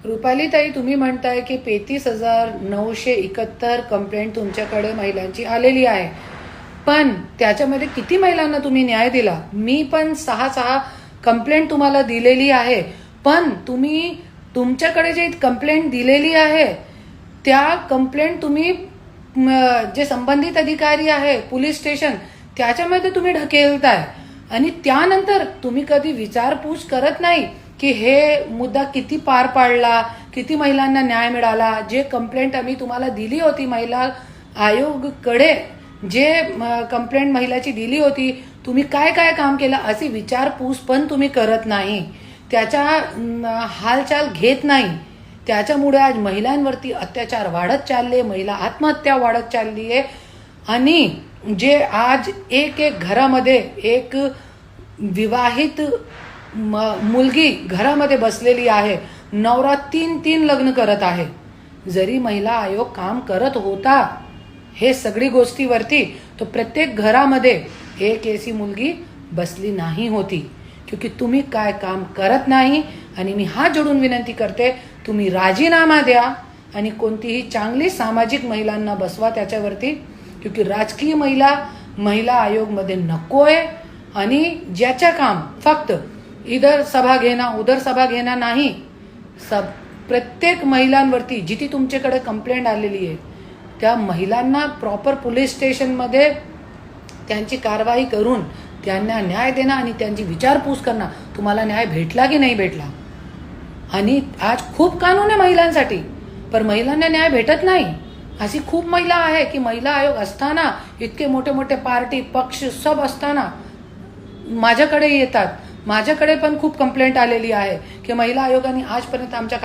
रुपालीताई, तुम्ही म्हणताय की 35,971 कंप्लेंट तुमच्याकडे महिलांची आलेली आहे, पण त्याच्यामध्ये किती महिलांना तुम्ही न्याय दिला? मी पण 6 कंप्लेंट तुम्हाला दिलेली आहे, पण तुम्ही तुमच्याकडे जे कंप्लेंट दिलेली आहे त्या कंप्लेंट तुम्ही जे संबंधित अधिकारी आहे पोलीस स्टेशन त्याच्यामध्ये तुम्ही ढकेलताय आणि त्यानंतर तुम्ही कधी विचारपूस करत नाही की हे मुद्दा किती पार पाडला, किती महिलांना न्याय मिळाला. जे कंप्लेंट आम्ही तुम्हाला दिली होती महिला आयोगकडे, जे कंप्लेंट महिलाची दिली होती, तुम्ही काय काय काम केलं अशी विचारपूस पण तुम्ही करत नाही, त्याच्या हालचाल घेत नाही. त्याच्यामुळे आज महिलांवरती अत्याचार वाढत चालले, महिला आत्महत्या वाढत चालली आहे. आणि जे आज एक घरामध्ये एक विवाहित मुलगी घरामध्ये बसलेली आहे, नवरा 3 लग्न करत आहे. जरी महिला आयोग काम करत होता हे सगळी गोष्टीवरती, तो प्रत्येक घरामध्ये एक ऐसी मुलगी बसली नाही होती, क्योंकि तुम्ही काय काम करत नाही. आणि मी हात जोडून विनंती करते, तुम्ही राजीनामा द्या आणि कोणतीही चांगली सामाजिक महिलांना बसवा त्याच्यावरती, क्योंकि राजकीय महिला आयोगमध्ये नकोय. आणि ज्याचं काम फक्त इधर सभा घेणं उधर सभा घेणं नाही, प्रत्येक महिलांवरती जिथे तुमच्याकडे कंप्लेंट आलेली आहे त्या महिलांना प्रॉपर पोलीस स्टेशनमध्ये त्यांची कारवाई करून त्यांना न्याय देणं आणि त्यांची विचारपूस करणं, तुम्हाला न्याय भेटला की नाही भेटला. आणि आज खूप कानून आहे महिलांसाठी, पण महिलांना न्याय भेटत नाही. अशी खूप महिला आहे की महिला आयोग असताना, इतके मोठे मोठे पार्टी पक्ष सब असताना माझ्याकडे येतात. माझ्याकडे पण खूप कंप्लेंट आलेली आहे की महिला आयोगाने आजपर्यंत आमच्या